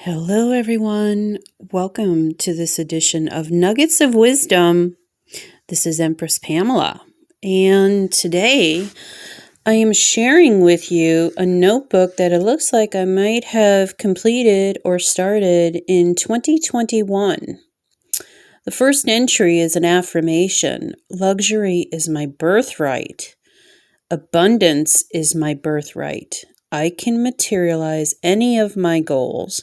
Hello, everyone. Welcome to this edition of Nuggets of Wisdom. This is Empress Pamela, and today I am sharing with you a notebook that it looks like I might have completed or started in 2021. The first entry is an affirmation. Luxury is my birthright. Abundance is my birthright. I can materialize any of my goals,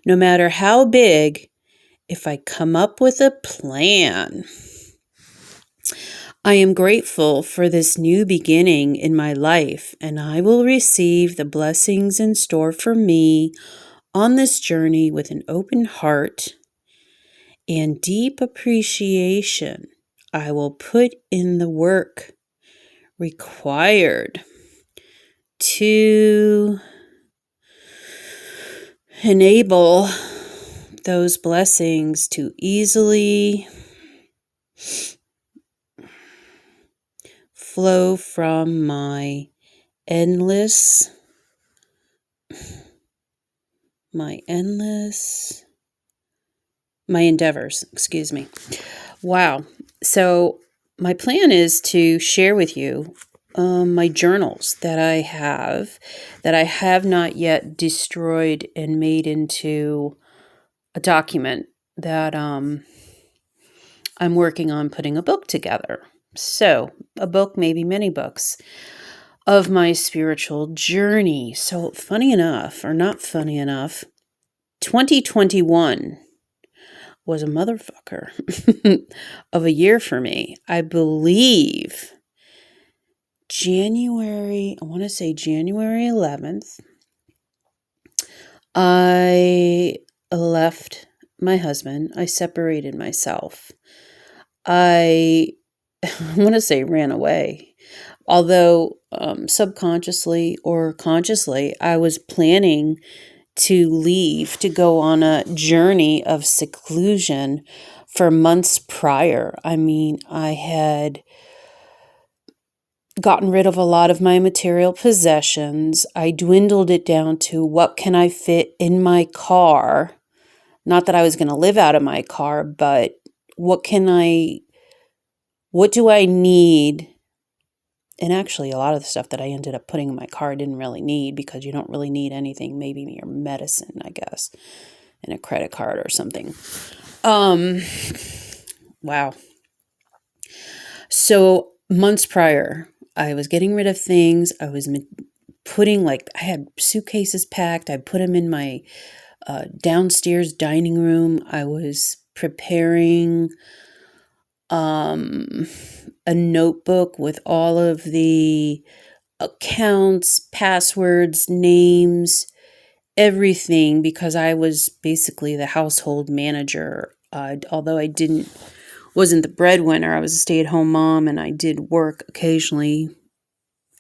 no matter how big, if I come up with a plan. I am grateful for this new beginning in my life, and I will receive the blessings in store for me on this journey with an open heart and deep appreciation. I will put in the work required to enable those blessings to easily flow from my endeavors, excuse me. Wow. So my plan is to share with you my journals that I have not yet destroyed and made into a document that I'm working on putting a book together. So a book, maybe many books, of my spiritual journey. So funny enough, or not funny enough, 2021 was a motherfucker of a year for me. I believe January 11th, I left my husband. I separated myself. I want to say ran away. Although subconsciously or consciously, I was planning to leave to go on a journey of seclusion for months prior. I mean, I had gotten rid of a lot of my material possessions. I dwindled it down to what can I fit in my car? Not that I was going to live out of my car, but what do I need? And actually, a lot of the stuff that I ended up putting in my car I didn't really need, because you don't really need anything. Maybe your medicine, I guess, and a credit card or something. Wow. So months prior, I was getting rid of things. I was putting, I had suitcases packed. I put them in my downstairs dining room. I was preparing a notebook with all of the accounts, passwords, names, everything, because I was basically the household manager. Although I wasn't the breadwinner, I was a stay-at-home mom, and I did work occasionally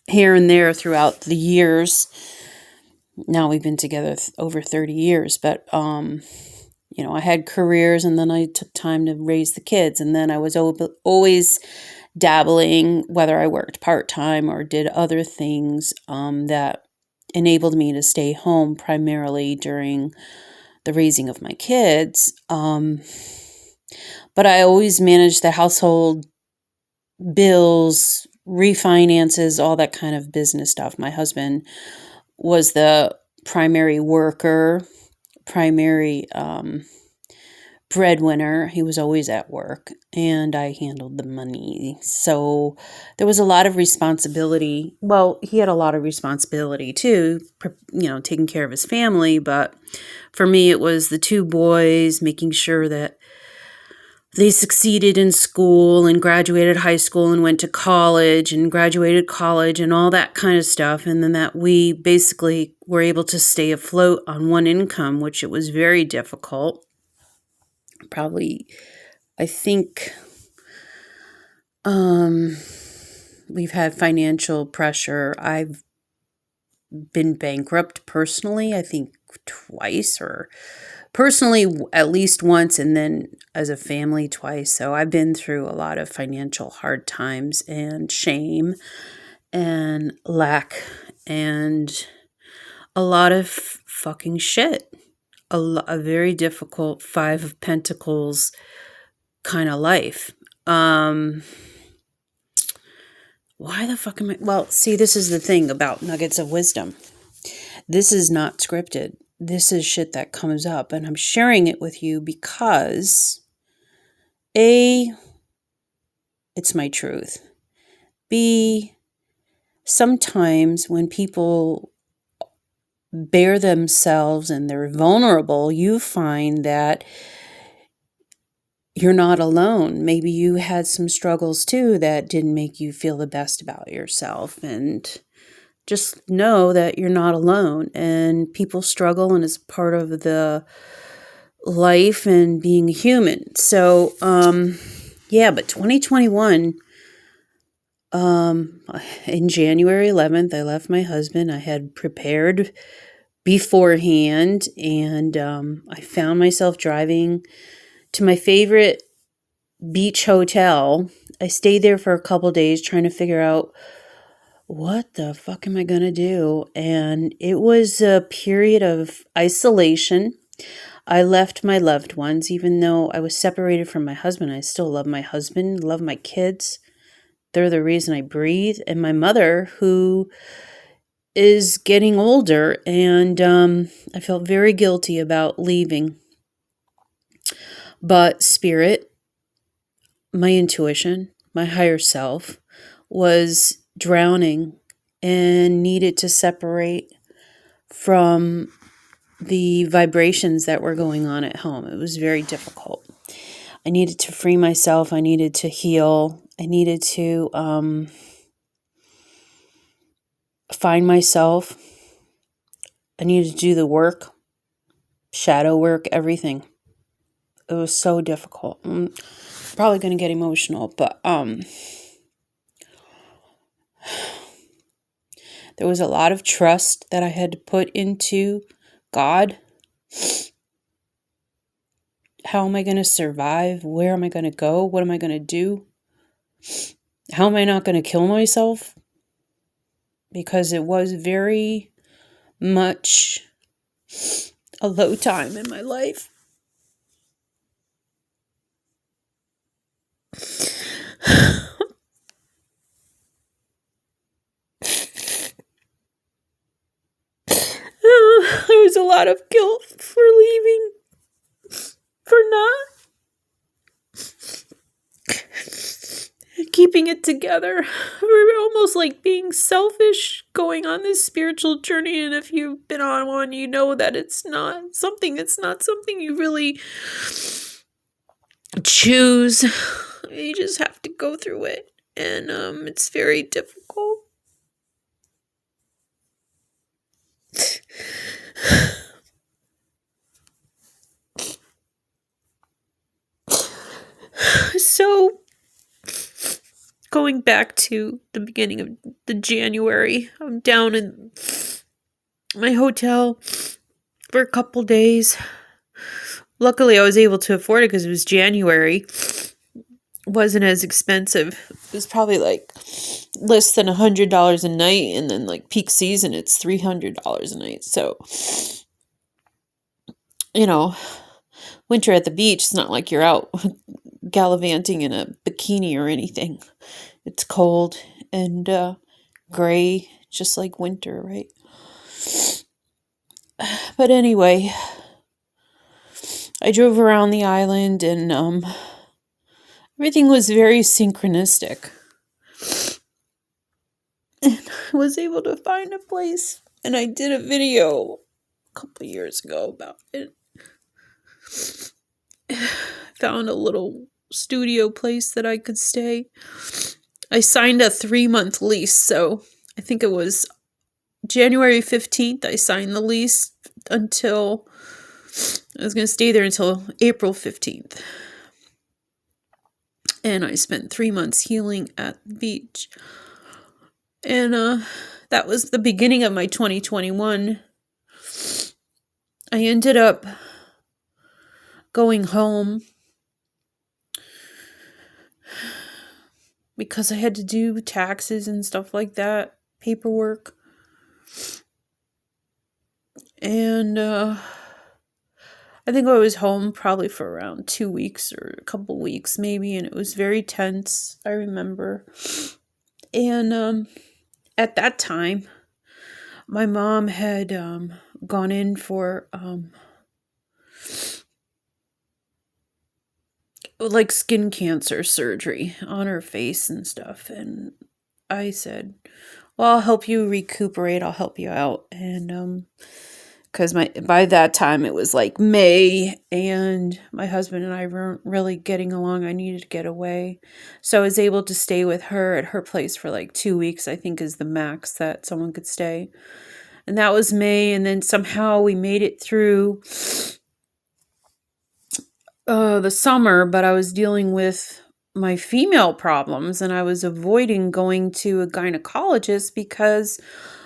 here and there throughout the years. Now we've been together over 30 years, but I had careers, and then I took time to raise the kids, and then I was always dabbling, whether I worked part-time or did other things that enabled me to stay home primarily during the raising of my kids. But I always managed the household bills, refinances, all that kind of business stuff. My husband was the primary worker, primary breadwinner. He was always at work, and I handled the money. So there was a lot of responsibility. Well, he had a lot of responsibility too, taking care of his family. But for me, it was the two boys, making sure that they succeeded in school and graduated high school and went to college and graduated college and all that kind of stuff. And then that we basically were able to stay afloat on one income, which it was very difficult. Probably, I think we've had financial pressure. I've been bankrupt personally, I think twice, or personally at least once, and then as a family twice. So I've been through a lot of financial hard times and shame and lack and a lot of fucking shit. a very difficult Five of Pentacles kind of life. Why the fuck am I? Well, see, this is the thing about nuggets of wisdom. This is not scripted. This is shit that comes up, and I'm sharing it with you because A, it's my truth. B, sometimes when people bare themselves and they're vulnerable, you find that you're not alone. Maybe you had some struggles too that didn't make you feel the best about yourself. And just know that you're not alone, and people struggle, and it's part of the life and being a human. So, yeah, but 2021, in January 11th, I left my husband. I had prepared beforehand, and I found myself driving to my favorite beach hotel. I stayed there for a couple days trying to figure out what the fuck am I going to do? And it was a period of isolation. I left my loved ones, even though I was separated from my husband. I still love my husband, love my kids. They're the reason I breathe. And my mother, who is getting older, and I felt very guilty about leaving. But spirit, my intuition, my higher self, was drowning and needed to separate from the vibrations that were going on at home. It was very difficult. I needed to free myself. I needed to heal. I needed to find myself. I needed to do the work, shadow work, everything. It was so difficult. I'm probably going to get emotional, but there was a lot of trust that I had to put into God. How am I going to survive? Where am I going to go? What am I going to do? How am I not going to kill myself? Because it was very much a low time in my life. There was a lot of guilt for leaving, for not keeping it together. We're almost like being selfish going on this spiritual journey, and if you've been on one, you know that it's not something you really choose. You just have to go through it, and it's very difficult. So, going back to the beginning of the January, I'm down in my hotel for a couple days. Luckily, I was able to afford it because it was January. It wasn't as expensive. It was probably like less than $100 a night, and then like peak season, it's $300 a night. So, you know, winter at the beach, it's not like you're out gallivanting in a bikini or anything. It's cold and gray, just like winter, right? But anyway, I drove around the island, and everything was very synchronistic. And I was able to find a place, and I did a video a couple years ago about it. Found a little studio place that I could stay. I signed a 3-month lease, so I think it was January 15th I signed the lease until I was going to stay there until April 15th. And I spent 3 months healing at the beach. And that was the beginning of my 2021. I ended up going home because I had to do taxes and stuff like that, paperwork. And I think I was home probably for around 2 weeks or a couple weeks maybe, and it was very tense, I remember. And at that time, my mom had gone in for like skin cancer surgery on her face and stuff. And I said, well, I'll help you recuperate. I'll help you out. And because by that time it was like May, and my husband and I weren't really getting along. I needed to get away, so I was able to stay with her at her place for like 2 weeks. I think is the max that someone could stay, and that was May. And then somehow we made it through the summer, but I was dealing with my female problems, and I was avoiding going to a gynecologist because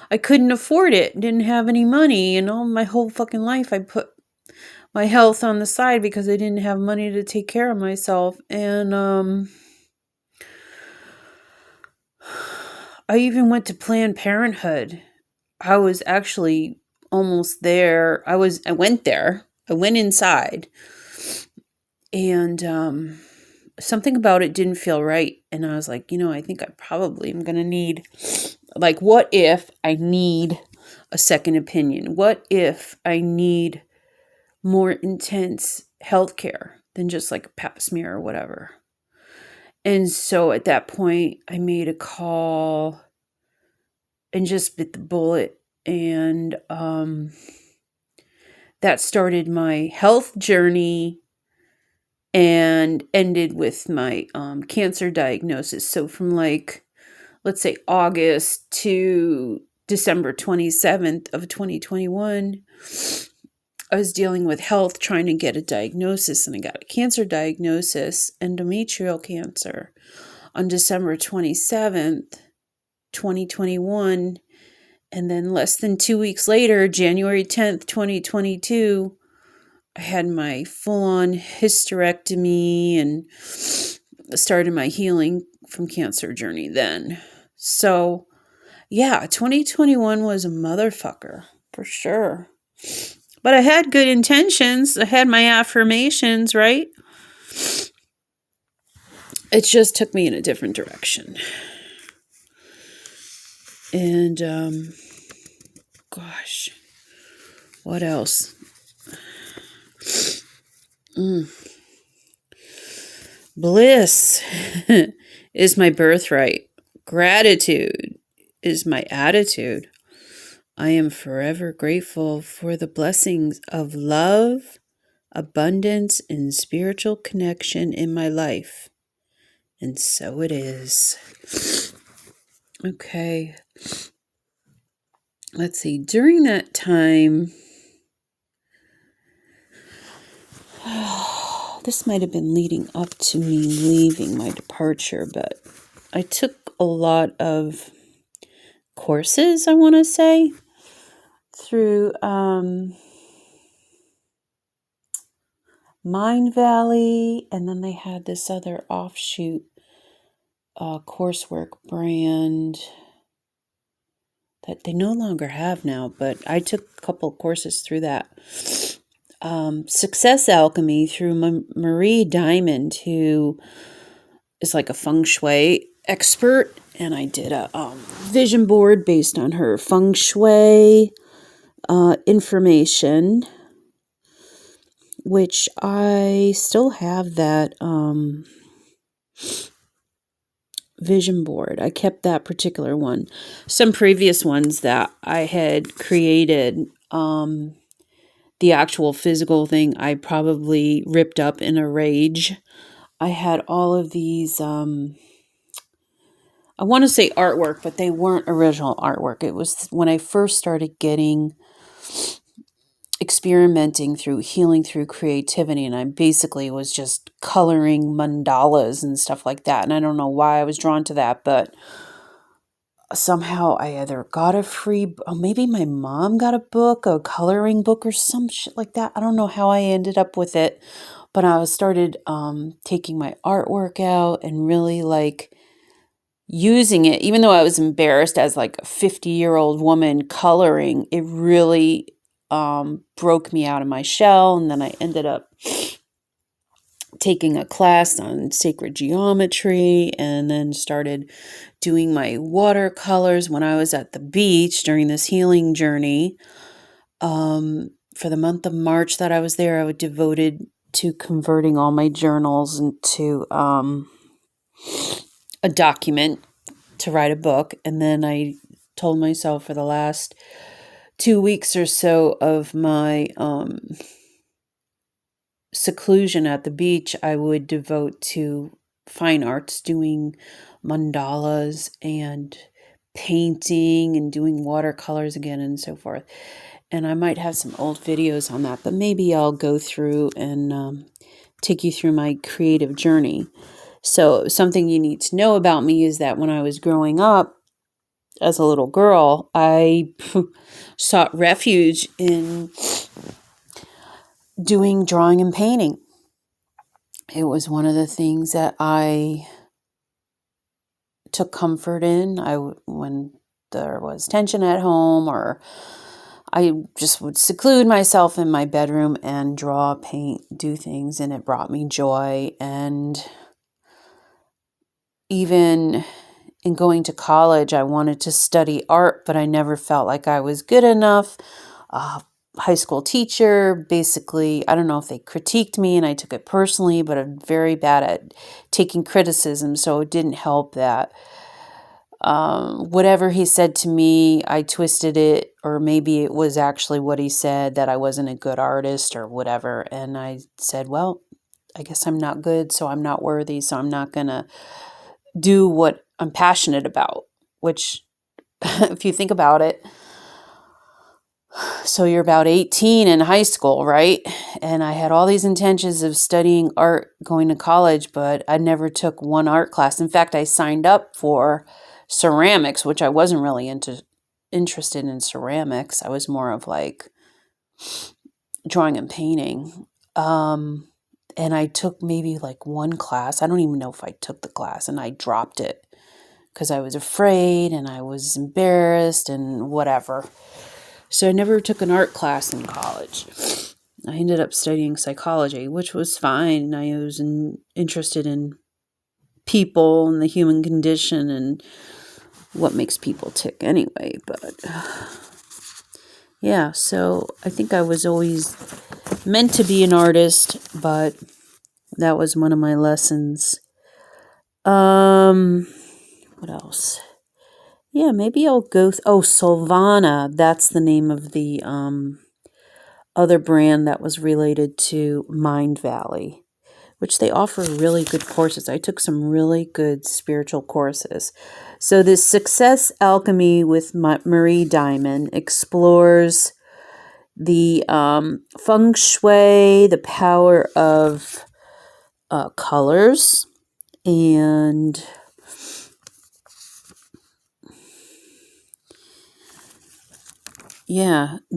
I couldn't afford it, didn't have any money, and all my whole fucking life I put my health on the side because I didn't have money to take care of myself. And I even went to Planned Parenthood. I was actually almost there. I went there. I went inside, and something about it didn't feel right. And I was like, I think I probably am going to need, like, what if I need a second opinion? What if I need more intense healthcare than just like a pap smear or whatever? And so at that point, I made a call and just bit the bullet. And that started my health journey and ended with my cancer diagnosis. So from like, let's say August to December 27th of 2021, I was dealing with health, trying to get a diagnosis, and I got a cancer diagnosis, endometrial cancer, on December 27th, 2021. And then less than 2 weeks later, January 10th, 2022, I had my full-on hysterectomy and started my healing from cancer journey then. So, yeah, 2021 was a motherfucker, for sure. But I had good intentions. I had my affirmations, right? It just took me in a different direction. And, gosh, what else? Bliss is my birthright. Gratitude is my attitude. I am forever grateful for the blessings of love, abundance, and spiritual connection in my life. And so it is. Okay. Let's see. During that time, this might have been leading up to me leaving my departure, but I took a lot of courses, I want to say, through Mind Valley, and then they had this other offshoot coursework brand that they no longer have now, but I took a couple of courses through that. Success Alchemy through Marie Diamond, who is like a feng shui expert, and I did a vision board based on her feng shui information, which I still have that vision board. I kept that particular one. Some previous ones that I had created, the actual physical thing, I probably ripped up in a rage. I had all of these, I want to say artwork, but they weren't original artwork. It was when I first started experimenting through healing through creativity, and I basically was just coloring mandalas and stuff like that. And I don't know why I was drawn to that, but somehow I either got a free, or maybe my mom got a book, a coloring book or some shit like that. I don't know how I ended up with it, but I started taking my artwork out and really like using it, even though I was embarrassed as like a 50-year-old woman coloring. It really broke me out of my shell. And then I ended up taking a class on sacred geometry and then started doing my watercolors when I was at the beach during this healing journey. For the month of March that I was there, I was devoted to converting all my journals into a document to write a book. And then I told myself for the last 2 weeks or so of my seclusion at the beach, I would devote to fine arts, doing mandalas and painting and doing watercolors again and so forth. And I might have some old videos on that, but maybe I'll go through and take you through my creative journey. So something you need to know about me is that when I was growing up as a little girl, I sought refuge in doing drawing and painting. It was one of the things that I took comfort in. When there was tension at home, or I just would seclude myself in my bedroom and draw, paint, do things, and it brought me joy. And even in going to college, I wanted to study art, but I never felt like I was good enough. High school teacher, basically, I don't know if they critiqued me and I took it personally, but I'm very bad at taking criticism, so it didn't help that whatever he said to me, I twisted it, or maybe it was actually what he said, that I wasn't a good artist or whatever. And I said, well, I guess I'm not good, so I'm not worthy, so I'm not going to do what I'm passionate about, which, if you think about it, so you're about 18 in high school, right? And I had all these intentions of studying art, going to college, but I never took one art class. In fact, I signed up for ceramics, which I wasn't really interested in ceramics. I was more of like drawing and painting. And I took maybe like one class. I don't even know if I took the class, and I dropped it because I was afraid and I was embarrassed and whatever. So I never took an art class in college. I ended up studying psychology, which was fine. I was interested in people and the human condition and what makes people tick anyway. But yeah, so I think I was always meant to be an artist, but that was one of my lessons. What else? Yeah, maybe I'll go... Solvana, that's the name of the other brand that was related to Mind Valley, which they offer really good courses. I took some really good spiritual courses. So this Success Alchemy with Marie Diamond explores the feng shui, the power of colors, and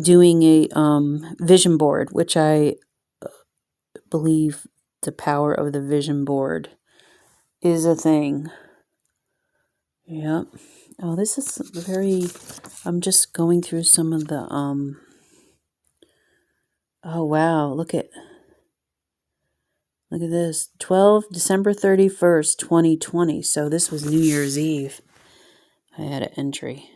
doing a vision board, which I believe the power of the vision board is a thing. Yep. Oh, this is very... I'm just going through some of the oh wow, look at this. December 31st, 2020. So this was New Year's Eve. I had an entry.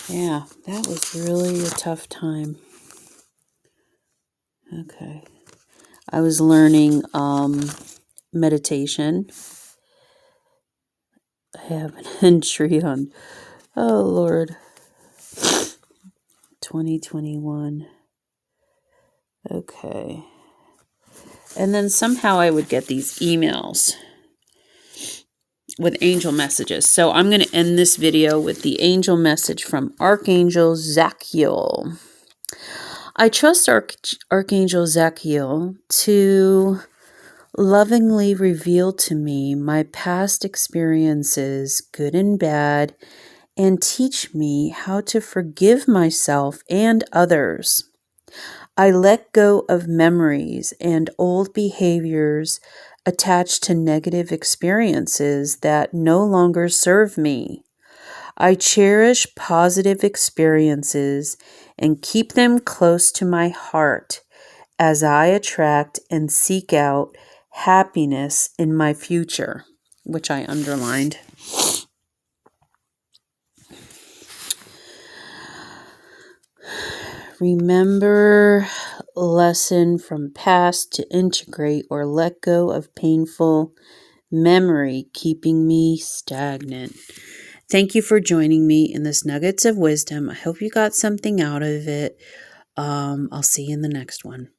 Yeah, that was really a tough time. Okay. I was learning meditation. I have an entry on, oh Lord, 2021. Okay. And then somehow I would get these emails with angel messages. So I'm going to end this video with the angel message from Archangel Zachiel. I trust Archangel Zachiel to lovingly reveal to me my past experiences, good and bad, and teach me how to forgive myself and others. I let go of memories and old behaviors attached to negative experiences that no longer serve me. I cherish positive experiences and keep them close to my heart as I attract and seek out happiness in my future, which I underlined. Remember lesson from past to integrate or let go of painful memory keeping me stagnant. Thank you for joining me in this Nuggets of Wisdom. I hope you got something out of it. I'll see you in the next one.